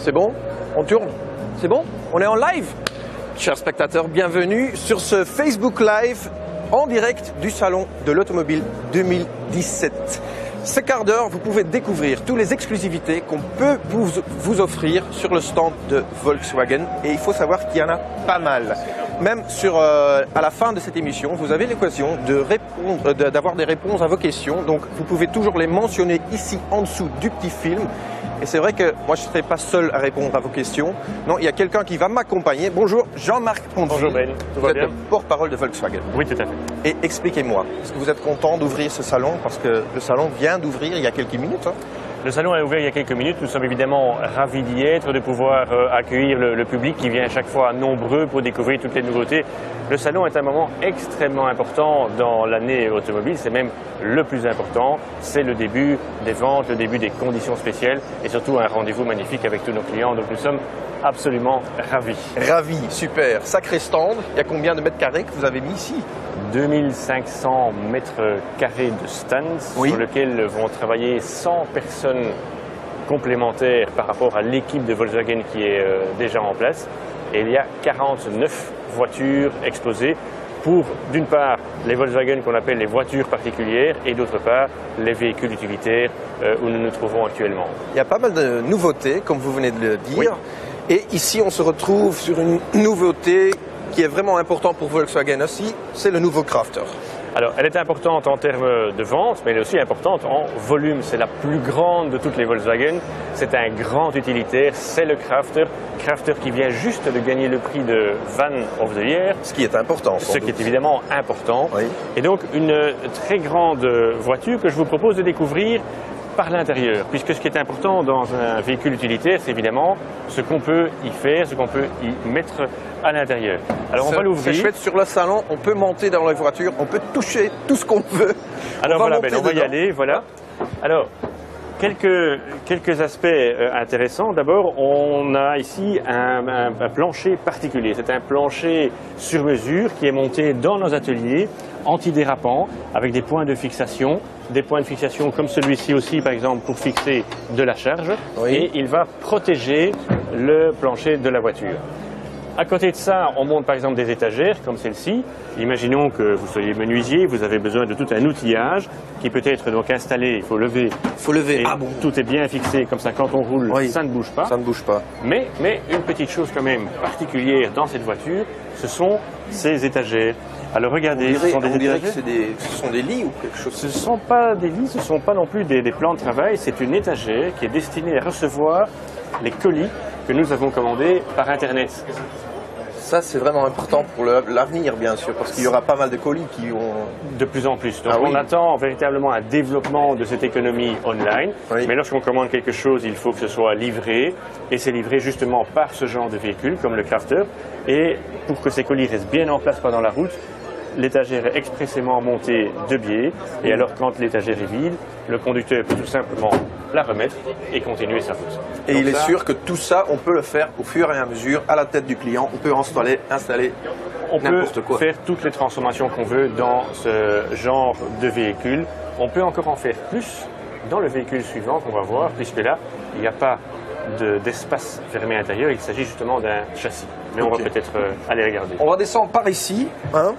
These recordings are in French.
C'est bon? On tourne? C'est bon? On est en live? Chers spectateurs, bienvenue sur ce Facebook Live en direct du Salon de l'Automobile 2017. Ce quart d'heure, vous pouvez découvrir toutes les exclusivités qu'on peut vous offrir sur le stand de Volkswagen. Et il faut savoir qu'il y en a pas mal. Même à la fin de cette émission, vous avez l'occasion d'avoir des réponses à vos questions. Donc vous pouvez toujours les mentionner ici en dessous du petit film. Et c'est vrai que moi je ne serai pas seul à répondre à vos questions. Non, il y a quelqu'un qui va m'accompagner. Bonjour, Jean-Marc Pontville. Bonjour Ben, tout va bien? Vous êtes le porte-parole de Volkswagen. Oui, tout à fait. Et expliquez-moi, est-ce que vous êtes content d'ouvrir ce salon? Parce que le salon vient d'ouvrir il y a quelques minutes. Hein. Le salon est ouvert il y a quelques minutes. Nous sommes évidemment ravis d'y être, de pouvoir accueillir le public qui vient à chaque fois nombreux pour découvrir toutes les nouveautés. Le salon est un moment extrêmement important dans l'année automobile. C'est même le plus important. C'est le début des ventes, le début des conditions spéciales et surtout un rendez-vous magnifique avec tous nos clients. Donc nous sommes absolument ravis. Ravis, super. Sacré stand. Il y a combien de mètres carrés que vous avez mis ici? 2500 mètres carrés de stands sur lesquels vont travailler 100 personnes complémentaires par rapport à l'équipe de Volkswagen qui est déjà en place. Et il y a 49 voitures exposées pour, d'une part, les Volkswagen qu'on appelle les voitures particulières et d'autre part, les véhicules utilitaires où nous nous trouvons actuellement. Il y a pas mal de nouveautés, comme vous venez de le dire. Oui. Et ici, on se retrouve sur une nouveauté qui est vraiment importante pour Volkswagen aussi, c'est le nouveau Crafter. Alors, elle est importante en termes de vente, mais elle est aussi importante en volume. C'est la plus grande de toutes les Volkswagen. C'est un grand utilitaire, c'est le Crafter. Crafter qui vient juste de gagner le prix de Van of the Year. Ce qui est important. Ce qui est évidemment important. Oui. Et donc, une très grande voiture que je vous propose de découvrir par l'intérieur, puisque ce qui est important dans un véhicule utilitaire, c'est évidemment ce qu'on peut y faire, ce qu'on peut y mettre à l'intérieur. Alors on va l'ouvrir. C'est chouette, sur le salon, on peut monter dans la voiture, on peut toucher tout ce qu'on veut. Alors voilà, on va y aller, voilà. Alors, quelques aspects intéressants. D'abord, on a ici un plancher particulier. C'est un plancher sur mesure qui est monté dans nos ateliers, antidérapant, avec des points de fixation. Des points de fixation comme celui-ci aussi, par exemple, pour fixer de la charge. Oui. Et il va protéger le plancher de la voiture. À côté de ça, on monte par exemple des étagères comme celle-ci. Imaginons que vous soyez menuisier, vous avez besoin de tout un outillage qui peut être donc installé, il faut lever. Il faut lever. Ah bon. Tout est bien fixé, comme ça quand on roule, ça ne bouge pas. Ça ne bouge pas. Mais une petite chose quand même particulière dans cette voiture, ce sont ces étagères. Alors regardez, ce sont des étagères. Ce sont des lits ou quelque chose? Ce ne sont pas des lits, ce ne sont pas non plus des plans de travail, c'est une étagère qui est destinée à recevoir les colis que nous avons commandés par Internet. Ça, c'est vraiment important pour l'avenir, bien sûr, parce qu'il y aura pas mal de colis qui ont... De plus en plus. Donc on attend véritablement un développement de cette économie online. Oui. Mais lorsqu'on commande quelque chose, il faut que ce soit livré. Et c'est livré justement par ce genre de véhicule, comme le Crafter. Et pour que ces colis restent bien en place pendant la route, l'étagère est expressément montée de biais. Et alors, quand l'étagère est vide, le conducteur peut tout simplement la remettre et continuer sa route. Et donc il est sûr que tout ça, on peut le faire au fur et à mesure, à la tête du client. On peut installer n'importe quoi. On peut faire toutes les transformations qu'on veut dans ce genre de véhicule. On peut encore en faire plus dans le véhicule suivant qu'on va voir, puisque là, il n'y a pas d'espace fermé intérieur. Il s'agit justement d'un châssis. Mais on va peut-être aller regarder. On va descendre par ici. Hein.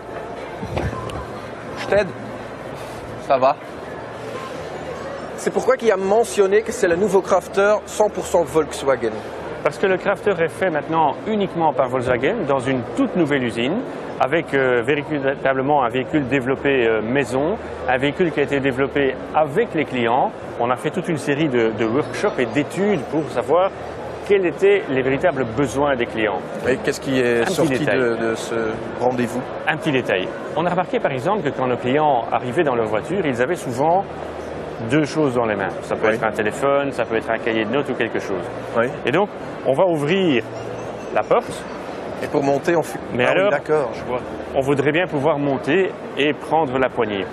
Je t'aide. Ça va. C'est pourquoi il a mentionné que c'est le nouveau Crafter 100% Volkswagen. Parce que le Crafter est fait maintenant uniquement par Volkswagen dans une toute nouvelle usine avec véritablement un véhicule développé maison, un véhicule qui a été développé avec les clients. On a fait toute une série de workshops et d'études pour savoir quels étaient les véritables besoins des clients. Et qu'est-ce qui est sorti de ce rendez-vous? Un petit détail. On a remarqué par exemple que quand nos clients arrivaient dans leur voiture, ils avaient souvent deux choses dans les mains. Ça peut être un téléphone, ça peut être un cahier de notes ou quelque chose. Oui. Et donc, on va ouvrir la porte. Et pour monter, on fait... Mais alors, on voudrait bien pouvoir monter et prendre la poignée.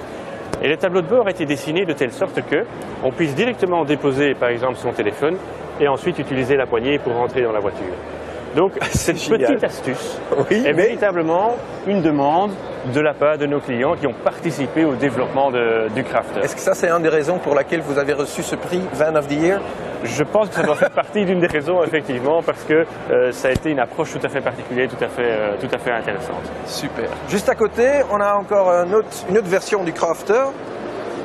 Et le tableau de bord a été dessiné de telle sorte qu'on puisse directement déposer, par exemple, son téléphone et ensuite utiliser la poignée pour rentrer dans la voiture. Donc, cette petite astuce est véritablement une demande de la part de nos clients qui ont participé au développement du Crafter. Est-ce que ça, c'est une des raisons pour laquelle vous avez reçu ce prix Van of the Year? Je pense que ça doit faire partie d'une des raisons, effectivement, parce que ça a été une approche tout à fait particulière, tout à fait intéressante. Super. Juste à côté, on a encore une autre version du Crafter.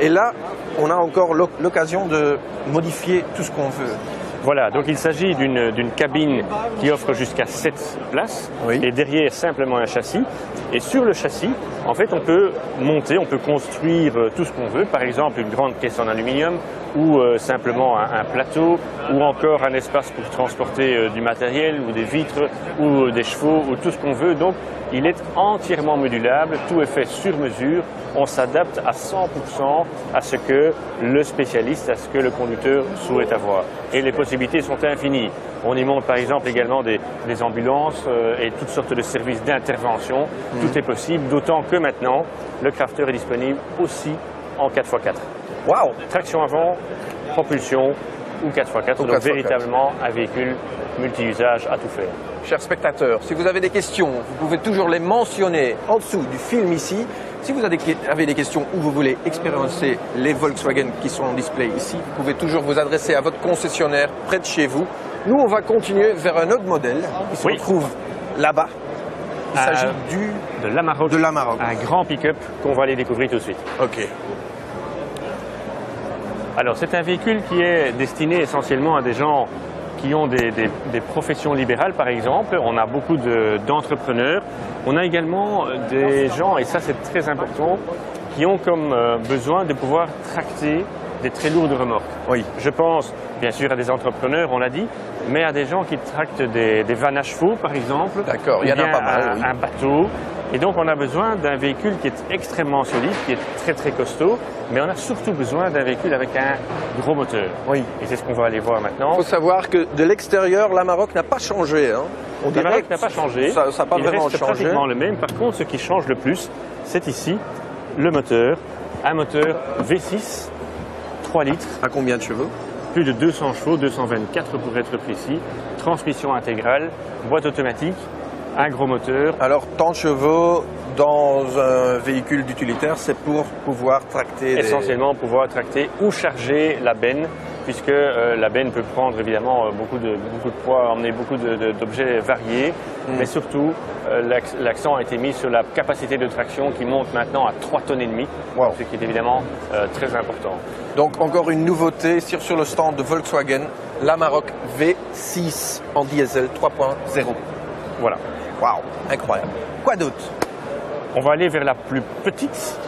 Et là, on a encore l'occasion de modifier tout ce qu'on veut. Voilà, donc il s'agit d'une cabine qui offre jusqu'à 7 places, oui. Et derrière simplement un châssis. Et sur le châssis, en fait, on peut monter, on peut construire tout ce qu'on veut, par exemple une grande caisse en aluminium ou simplement un plateau ou encore un espace pour transporter du matériel ou des vitres ou des chevaux ou tout ce qu'on veut. Donc il est entièrement modulable, tout est fait sur mesure, on s'adapte à 100% à ce que le spécialiste, à ce que le conducteur souhaite avoir. Et les possibilités sont infinies. On y monte par exemple également des ambulances et toutes sortes de services d'intervention. Tout est possible, d'autant que maintenant, le Crafter est disponible aussi en 4x4. Waouh! Traction avant, propulsion ou 4x4, donc 4x4. Véritablement un véhicule multi-usage à tout faire. Chers spectateurs, si vous avez des questions, vous pouvez toujours les mentionner en dessous du film ici. Si vous avez des questions ou vous voulez expérimenter les Volkswagen qui sont en display ici, vous pouvez toujours vous adresser à votre concessionnaire près de chez vous. Nous, on va continuer vers un autre modèle qui se trouve là-bas. Il s'agit de l'Amarok, un grand pick-up qu'on va aller découvrir tout de suite. Ok. Alors, c'est un véhicule qui est destiné essentiellement à des gens qui ont des professions libérales, par exemple. On a beaucoup d'entrepreneurs. On a également des gens, et ça c'est très important, qui ont comme besoin de pouvoir tracter des très lourdes remorques. Oui. Je pense bien sûr à des entrepreneurs, on l'a dit, mais à des gens qui tractent des vannes à chevaux, par exemple. D'accord, il y en a pas mal. Oui. Un bateau. Et donc on a besoin d'un véhicule qui est extrêmement solide, qui est très costaud, mais on a surtout besoin d'un véhicule avec un gros moteur. Oui. Et c'est ce qu'on va aller voir maintenant. Il faut savoir que de l'extérieur, l'Amarok n'a pas changé. Hein. L'Amarok n'a pas changé. Ça n'a pas vraiment changé. changé. Pratiquement le même. Par contre, ce qui change le plus, c'est ici le moteur. Un moteur V6, 3 litres. À combien de chevaux? Plus de 200 chevaux, 224 pour être précis. Transmission intégrale, boîte automatique, un gros moteur. Alors, tant de chevaux dans un véhicule d'utilitaire, c'est pour pouvoir tracter essentiellement pouvoir tracter ou charger la benne, puisque la benne peut prendre évidemment beaucoup de poids, emmener beaucoup d'objets variés, mais surtout l'accent a été mis sur la capacité de traction qui monte maintenant à 3,5 tonnes, ce qui est évidemment très important. Donc encore une nouveauté sur le stand de Volkswagen, l'Amarok V6 en diesel 3.0. Voilà. Waouh, incroyable. Quoi d'autre? On va aller vers la plus petite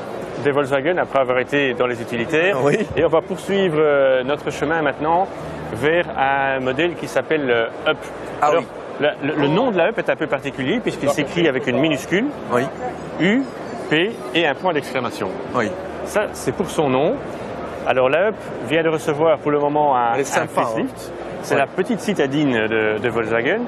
des Volkswagen après avoir été dans les utilitaires. Oui. Et on va poursuivre notre chemin maintenant vers un modèle qui s'appelle Up. Ah alors, oui. Le nom de la Up est un peu particulier puisqu'il s'écrit avec une minuscule, oui. U, P et un point d'exclamation. Oui. Ça, c'est pour son nom. Alors la Up vient de recevoir pour le moment un sympa, facelift. C'est la petite citadine de Volkswagen.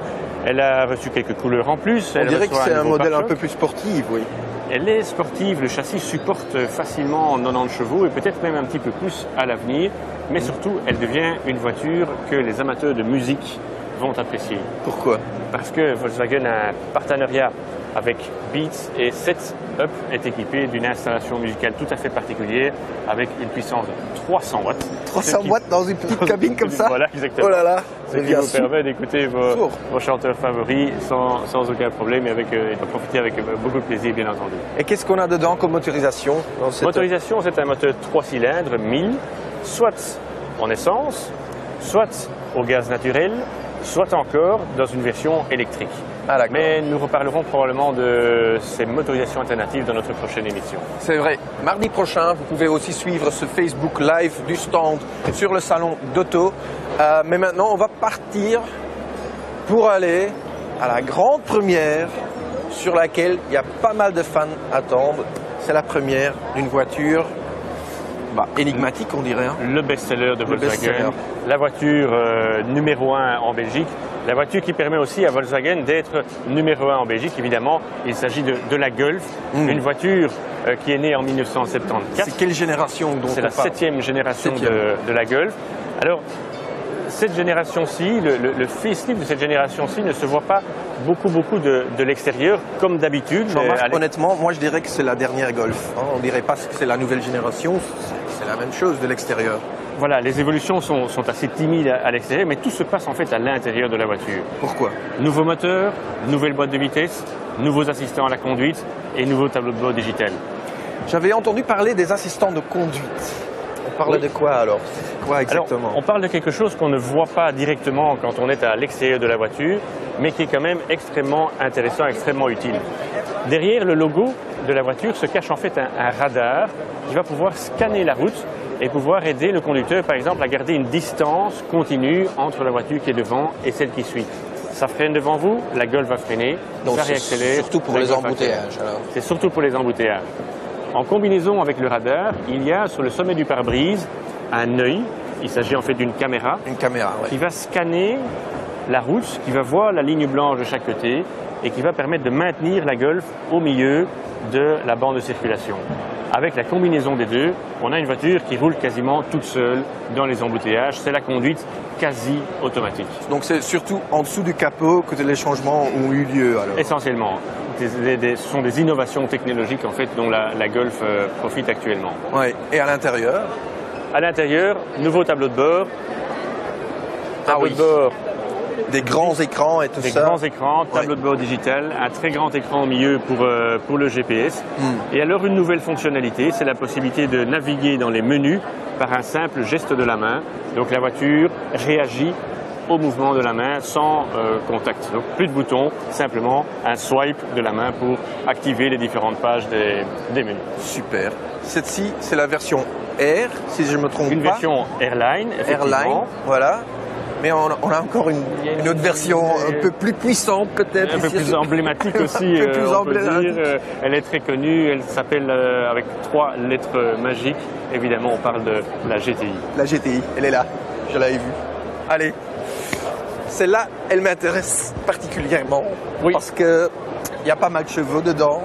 Elle a reçu quelques couleurs en plus. On dirait que c'est un modèle un peu plus sportif, oui. Elle est sportive, le châssis supporte facilement 90 chevaux et peut-être même un petit peu plus à l'avenir. Mais surtout, elle devient une voiture que les amateurs de musique vont apprécier. Pourquoi? Parce que Volkswagen a un partenariat avec Beats et cette Up est équipée d'une installation musicale tout à fait particulière avec une puissance de 300 watts. 300 watts dans une petite cabine comme ça? Voilà, exactement. Oh là là, ce qui vous permet d'écouter vos chanteurs favoris sans aucun problème et de profiter avec beaucoup de plaisir, bien entendu. Et qu'est-ce qu'on a dedans comme motorisation dans cette... Motorisation, c'est un moteur 3 cylindres, 1000, soit en essence, soit au gaz naturel, soit encore dans une version électrique. Ah, mais nous reparlerons probablement de ces motorisations alternatives dans notre prochaine émission. C'est vrai. Mardi prochain, vous pouvez aussi suivre ce Facebook Live du stand sur le salon d'auto. Mais maintenant, on va partir pour aller à la grande première sur laquelle il y a pas mal de fans attendent. C'est la première d'une voiture énigmatique, on dirait. Hein. Le best-seller de Volkswagen, la voiture numéro 1 en Belgique, la voiture qui permet aussi à Volkswagen d'être numéro 1 en Belgique. Évidemment, il s'agit de la Golf, une voiture qui est née en 1974. C'est quelle génération dont C'est la 7e génération de la Golf. Alors, cette génération-ci, le facelift de cette génération-ci ne se voit pas beaucoup de l'extérieur, comme d'habitude. Jean-Marc, honnêtement, moi je dirais que c'est la dernière Golf. Hein. On dirait pas que c'est la nouvelle génération, c'est la même chose de l'extérieur. Voilà, les évolutions sont assez timides à l'extérieur, mais tout se passe en fait à l'intérieur de la voiture. Pourquoi? Nouveau moteur, nouvelle boîte de vitesse, nouveaux assistants à la conduite et nouveau tableau de bord digital. J'avais entendu parler des assistants de conduite. On parle de quoi alors? C'est quoi exactement? Alors, on parle de quelque chose qu'on ne voit pas directement quand on est à l'extérieur de la voiture, mais qui est quand même extrêmement intéressant, extrêmement utile. Derrière le logo de la voiture se cache en fait un radar qui va pouvoir scanner la route et pouvoir aider le conducteur, par exemple, à garder une distance continue entre la voiture qui est devant et celle qui suit. Ça freine devant vous, la Golf va freiner, donc ça réaccélère. Surtout pour les embouteillages. C'est surtout pour les embouteillages. En combinaison avec le radar, il y a sur le sommet du pare-brise un œil. Il s'agit en fait d'une caméra. Une caméra, oui. Qui va scanner la route, qui va voir la ligne blanche de chaque côté et qui va permettre de maintenir la Golf au milieu de la bande de circulation. Avec la combinaison des deux, on a une voiture qui roule quasiment toute seule dans les embouteillages. C'est la conduite quasi automatique. Donc c'est surtout en dessous du capot que les changements ont eu lieu alors? Essentiellement. Ce sont des innovations technologiques en fait dont la Golf profite actuellement. Oui. Et à l'intérieur? À l'intérieur, nouveau tableau de bord. Tableau de bord. Des grands écrans et tout ça. Des grands écrans, tableau de bord digital, un très grand écran au milieu pour le GPS. Et alors une nouvelle fonctionnalité, c'est la possibilité de naviguer dans les menus par un simple geste de la main. Donc la voiture réagit au mouvement de la main sans contact. Donc plus de boutons, simplement un swipe de la main pour activer les différentes pages des menus. Super. Cette-ci, c'est la version Air, si je ne me trompe pas. Une version Airline, effectivement. Airline, voilà. Mais on a encore une autre version un peu plus puissante peut-être. Un peu plus emblématique aussi, un peu plus emblématique. dire. Elle est très connue, elle s'appelle avec 3 lettres magiques. Évidemment, on parle de la GTI. La GTI, elle est là, je l'avais vue. Allez, celle-là, elle m'intéresse particulièrement. Oui. Parce qu'il y a pas mal de chevaux dedans,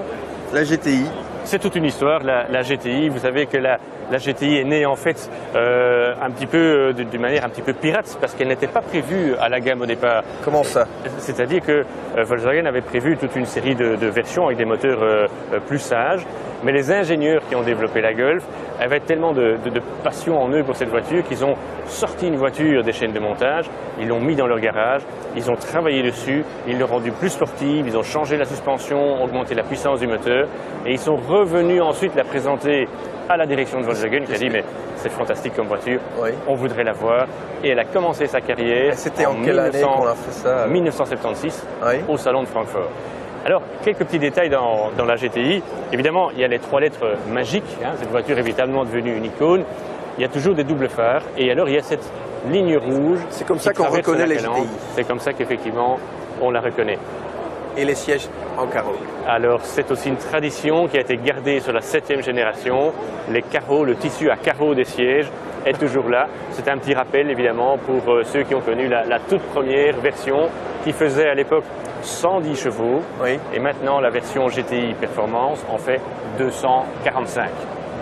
la GTI. C'est toute une histoire, la GTI. Vous savez que la GTI est née en fait un petit peu d'une manière un petit peu pirate parce qu'elle n'était pas prévue à la gamme au départ. Comment ça? C'est-à-dire que Volkswagen avait prévu toute une série de versions avec des moteurs plus sages, mais les ingénieurs qui ont développé la Golf avaient tellement de passion en eux pour cette voiture qu'ils ont sorti une voiture des chaînes de montage, ils l'ont mis dans leur garage, ils ont travaillé dessus, ils l'ont rendu plus sportive, ils ont changé la suspension, augmenté la puissance du moteur et ils sont revenus ensuite la présenter à la direction de Volkswagen qui a dit mais c'est fantastique comme voiture, oui. On voudrait la voir et elle a commencé sa carrière. C'était en quelle année qu'on a fait ça? 1976 oui. Au salon de Francfort. Alors, quelques petits détails dans la GTI. Évidemment, il y a les 3 lettres magiques. Cette voiture est évidemment devenue une icône. Il y a toujours des doubles phares. Et alors, il y a cette ligne rouge. C'est comme ça qu'on reconnaît les GTI. C'est comme ça qu'effectivement, on la reconnaît. Et les sièges en carreau? Alors, c'est aussi une tradition qui a été gardée sur la 7e génération. Les carreaux, le tissu à carreaux des sièges est toujours là. C'est un petit rappel, évidemment, pour ceux qui ont connu la toute première version qui faisait à l'époque 110 chevaux. Oui. Et maintenant, la version GTI Performance en fait 245.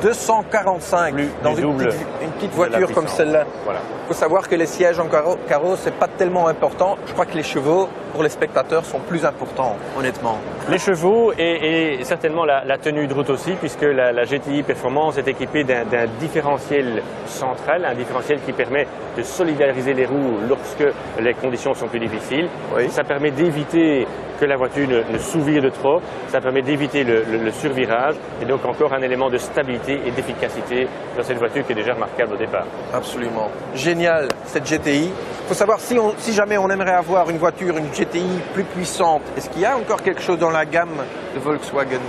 245 dans une petite voiture comme celle-là. Voilà. Il faut savoir que les sièges en carreau, c'est pas tellement important. Je crois que les chevaux, pour les spectateurs, sont plus importants, honnêtement. Les chevaux et certainement la tenue de route aussi, puisque la GTI Performance est équipée d'un différentiel central, un différentiel qui permet de solidariser les roues lorsque les conditions sont plus difficiles. Oui. Ça permet d'éviter que la voiture ne sous-vire de trop, ça permet d'éviter le survirage et donc encore un élément de stabilité et d'efficacité dans cette voiture qui est déjà remarquable au départ. Absolument. Génial cette GTI. Il faut savoir si jamais on aimerait avoir une voiture, une GTI plus puissante, est-ce qu'il y a encore quelque chose dans la gamme de Volkswagen?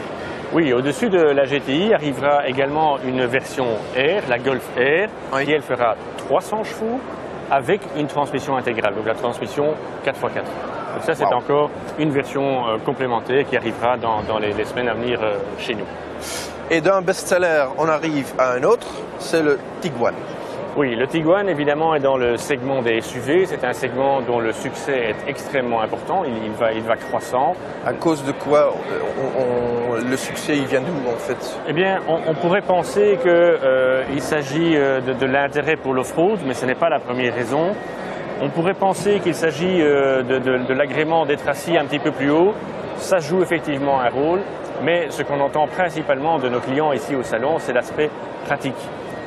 Oui, au-dessus de la GTI arrivera également une version Air, la Golf Air, oui. Qui elle fera 300 chevaux avec une transmission intégrale, donc la transmission 4x4. Donc ça, c'est encore une version complémentaire qui arrivera dans les semaines à venir chez nous. Et d'un best-seller, on arrive à un autre, c'est le Tiguan. Oui, le Tiguan, évidemment, est dans le segment des SUV. C'est un segment dont le succès est extrêmement important. Il va croissant. À cause de quoi le succès il vient d'où, en fait? Eh bien, on pourrait penser qu'il s'agit de l'intérêt pour l'off-road, mais ce n'est pas la première raison. On pourrait penser qu'il s'agit de l'agrément d'être assis un petit peu plus haut. Ça joue effectivement un rôle, mais ce qu'on entend principalement de nos clients ici au salon, c'est l'aspect pratique.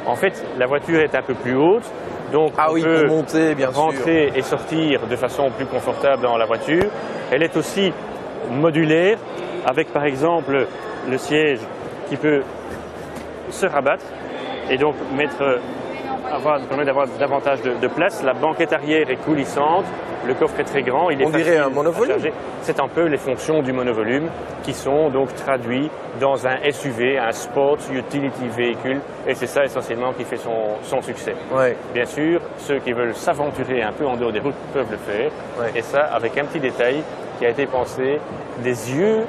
En fait, la voiture est un peu plus haute, donc on peut monter, bien rentrer et sortir de façon plus confortable dans la voiture. Elle est aussi modulaire, avec par exemple le siège qui peut se rabattre et donc permet d'avoir davantage de place. La banquette arrière est coulissante, le coffre est très grand, il est facile dirait un monovolume. à charger. C'est un peu les fonctions du monovolume qui sont donc traduites dans un SUV, un Sport Utility Vehicle, et c'est ça essentiellement qui fait son succès. Ouais. Bien sûr, ceux qui veulent s'aventurer un peu en dehors des routes peuvent le faire, et ça avec un petit détail qui a été pensé, des yeux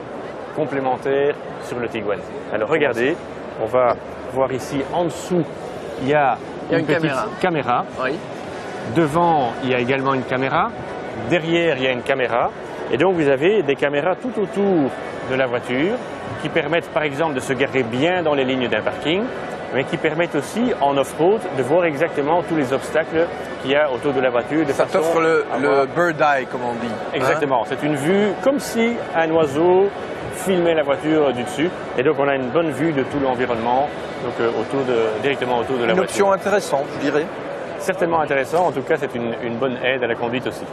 complémentaires sur le Tiguan. Alors regardez, on va voir ici en dessous, il y a une petite caméra. Oui. Devant, il y a également une caméra. Derrière, il y a une caméra. Et donc, vous avez des caméras tout autour de la voiture qui permettent, par exemple, de se garer bien dans les lignes d'un parking, mais qui permettent aussi, en off-road, de voir exactement tous les obstacles qu'il y a autour de la voiture. Ça t'offre le bird eye, comme on dit. Exactement. C'est une vue comme si un oiseau filmait la voiture du dessus. Et donc, on a une bonne vue de tout l'environnement, donc directement autour de la voiture. Une option intéressante, je dirais. Certainement intéressant. En tout cas, c'est une bonne aide à la conduite aussi.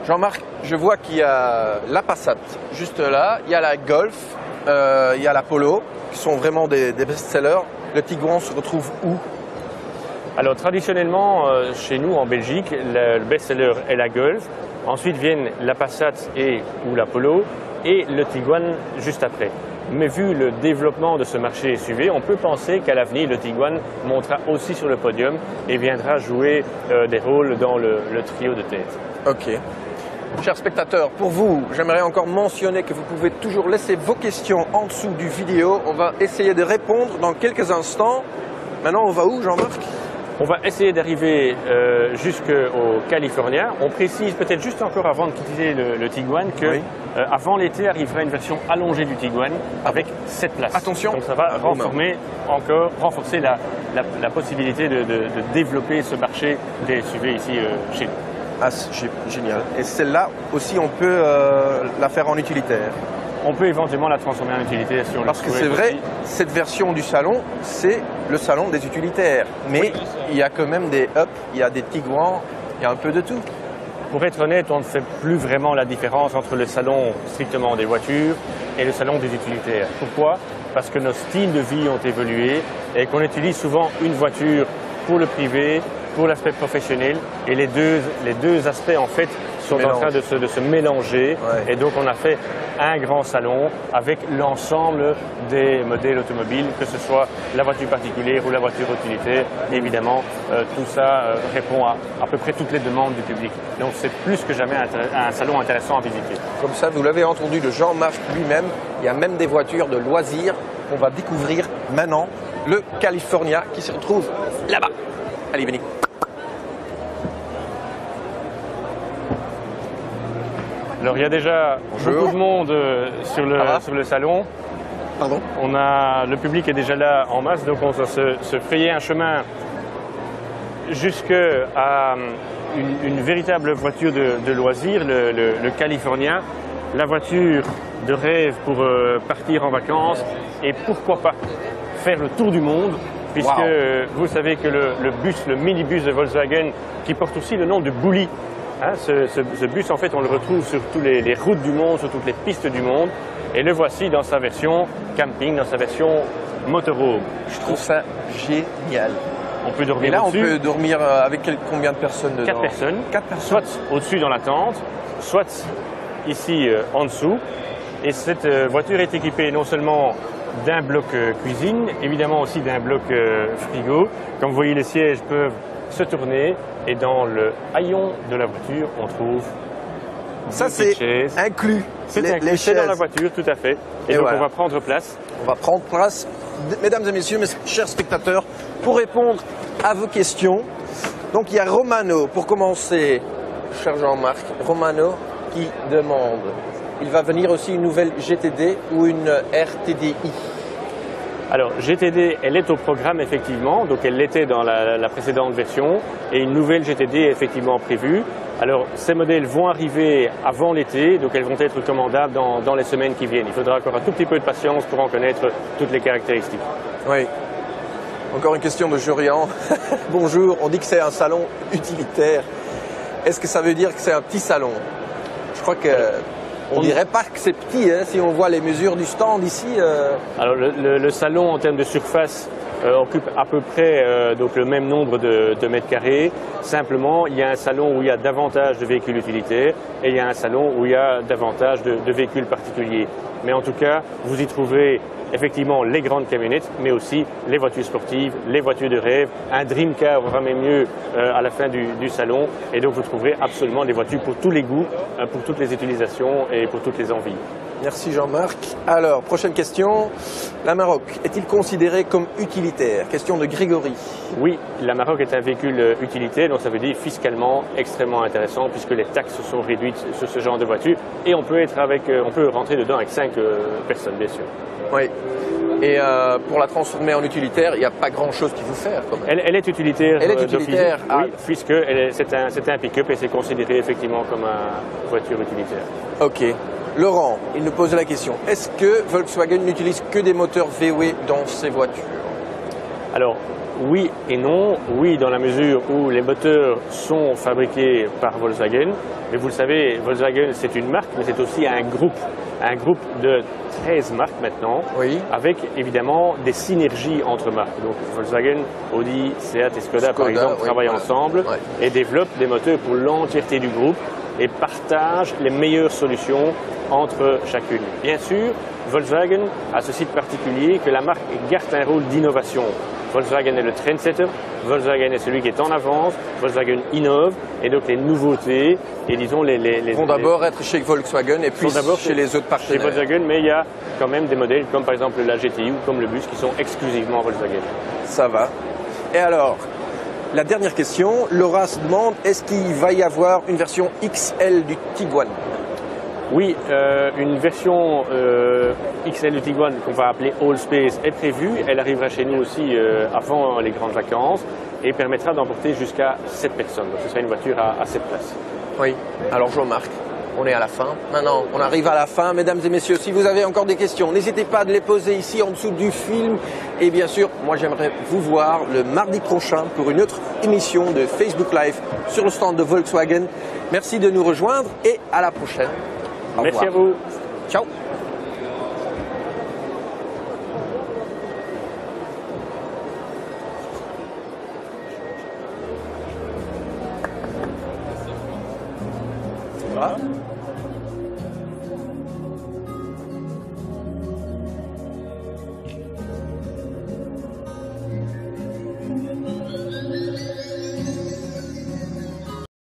Jean-Marc, je vois qu'il y a la Passat juste là, il y a la Golf, il y a la Polo, qui sont vraiment des best-sellers. Le Tiguan se retrouve où? Alors traditionnellement, chez nous en Belgique, le best-seller est la Golf. Ensuite viennent la Passat ou la Polo et le Tiguan juste après. Mais vu le développement de ce marché SUV, on peut penser qu'à l'avenir, le Tiguan montera aussi sur le podium et viendra jouer des rôles dans le trio de tête. Ok. Chers spectateurs, pour vous, j'aimerais encore mentionner que vous pouvez toujours laisser vos questions en dessous du vidéo. On va essayer de répondre dans quelques instants. Maintenant, on va où, Jean-Marc? On va essayer d'arriver jusqu'au California. On précise peut-être juste encore avant de quitter le Tiguan que avant l'été arrivera une version allongée du Tiguan avec 7 places. Attention. Donc ça va renforcer la possibilité de développer ce marché des SUV ici chez nous. Ah, génial. Et celle-là aussi, on peut la faire en utilitaire. On peut éventuellement la transformer en utilitaire si on le souhaite. Parce que c'est vrai, cette version du salon, c'est le salon des utilitaires. Mais il y a quand même des Up, il y a des Tiguan, il y a un peu de tout. Pour être honnête, on ne fait plus vraiment la différence entre le salon strictement des voitures et le salon des utilitaires. Pourquoi? Parce que nos styles de vie ont évolué et qu'on utilise souvent une voiture pour le privé, pour l'aspect professionnel, et les deux aspects en fait sont en train de se mélanger. Et donc on a fait un grand salon avec l'ensemble des modèles automobiles, que ce soit la voiture particulière ou la voiture utilitaire. Et évidemment, tout ça répond à peu près toutes les demandes du public. Donc c'est plus que jamais un salon intéressant à visiter. Comme ça, vous l'avez entendu de Jean-Marc lui-même, il y a même des voitures de loisirs qu'on va découvrir maintenant. Le California qui se retrouve là-bas. Allez, venez. Alors il y a déjà beaucoup de monde sur le salon. Pardon. Le public est déjà là en masse, donc on va se frayer un chemin jusqu'à une véritable voiture de loisir, le California, la voiture de rêve pour partir en vacances et pourquoi pas faire le tour du monde, puisque vous savez que le minibus de Volkswagen, qui porte aussi le nom de Bully, ce bus, en fait, on le retrouve sur toutes les routes du monde, sur toutes les pistes du monde. Et le voici dans sa version camping, dans sa version motorhome. Je trouve ça génial. On peut dormir Et là, au-dessus. on peut dormir avec combien de personnes dedans? 4 personnes. 4 personnes. Soit au-dessus dans la tente, soit ici en dessous. Et cette voiture est équipée non seulement d'un bloc cuisine, évidemment aussi d'un bloc frigo. Comme vous voyez, les sièges peuvent se tourner et dans le haillon de la voiture, on trouve ça, c'est inclus. C'est inclus, c'est dans la voiture, tout à fait. Et donc voilà. On va prendre place. On va prendre place, mesdames et messieurs, mes chers spectateurs, pour répondre à vos questions. Donc il y a Romano, pour commencer, cher Jean-Marc, Romano qui demande, il va venir aussi une nouvelle GTD ou une RTDI? Alors GTD, elle est au programme effectivement, donc elle l'était dans la précédente version, et une nouvelle GTD est effectivement prévue. Alors ces modèles vont arriver avant l'été, donc elles vont être commandables dans les semaines qui viennent. Il faudra encore un tout petit peu de patience pour en connaître toutes les caractéristiques. Oui. Encore une question de Jurian. Bonjour, on dit que c'est un salon utilitaire. Est-ce que ça veut dire que c'est un petit salon? Je crois que on dirait pas que c'est petit, hein, si on voit les mesures du stand ici. Alors le salon en termes de surface occupe à peu près donc le même nombre de mètres carrés. Simplement, il y a un salon où il y a davantage de véhicules utilitaires et il y a un salon où il y a davantage de véhicules particuliers. Mais en tout cas, vous y trouverez effectivement les grandes camionnettes, mais aussi les voitures sportives, les voitures de rêve, un dream car, voire même mieux, à la fin du salon. Et donc vous trouverez absolument des voitures pour tous les goûts, pour toutes les utilisations et pour toutes les envies. Merci Jean-Marc. Alors, prochaine question. l'Amarok est-il considéré comme utilitaire? Question de Grégory. Oui, l'Amarok est un véhicule utilitaire, donc ça veut dire fiscalement extrêmement intéressant puisque les taxes sont réduites sur ce genre de voiture et on peut rentrer dedans avec 5 personnes, bien sûr. Oui. Et pour la transformer en utilitaire, il n'y a pas grand-chose qu'il faut faire quand même. Elle est utilitaire. Elle est utilitaire. Oui, puisque c'est un pick-up et c'est considéré effectivement comme une voiture utilitaire. Ok. Laurent, il nous pose la question. Est-ce que Volkswagen n'utilise que des moteurs VW dans ses voitures? Alors, oui et non. Oui, dans la mesure où les moteurs sont fabriqués par Volkswagen. Mais vous le savez, Volkswagen, c'est une marque, mais c'est aussi un groupe de 13 marques maintenant, oui, avec évidemment des synergies entre marques. Donc Volkswagen, Audi, Seat et Skoda par exemple, travaillent ensemble et développent des moteurs pour l'entièreté du groupe et partagent les meilleures solutions entre chacune. Bien sûr, Volkswagen a ce site particulier que la marque garde un rôle d'innovation. Volkswagen est le trendsetter, Volkswagen est celui qui est en avance, Volkswagen innove et donc les nouveautés et disons les vont d'abord être chez Volkswagen et puis chez les autres partenaires. Chez Volkswagen, mais il y a quand même des modèles comme par exemple la GTI ou comme le bus qui sont exclusivement Volkswagen. Ça va. Et alors, la dernière question, Laura se demande, est-ce qu'il va y avoir une version XL du Tiguan? Oui, une version XL du Tiguan qu'on va appeler All Space est prévue. Elle arrivera chez nous aussi avant les grandes vacances et permettra d'emporter jusqu'à 7 personnes. Donc ce sera une voiture à 7 places. Oui, alors Jean-Marc, on est à la fin. Maintenant, on arrive à la fin. Mesdames et messieurs, si vous avez encore des questions, n'hésitez pas à les poser ici en dessous du film. Et bien sûr, moi j'aimerais vous voir le mardi prochain pour une autre émission de Facebook Live sur le stand de Volkswagen. Merci de nous rejoindre et à la prochaine. Merci à vous. Ciao. Voilà.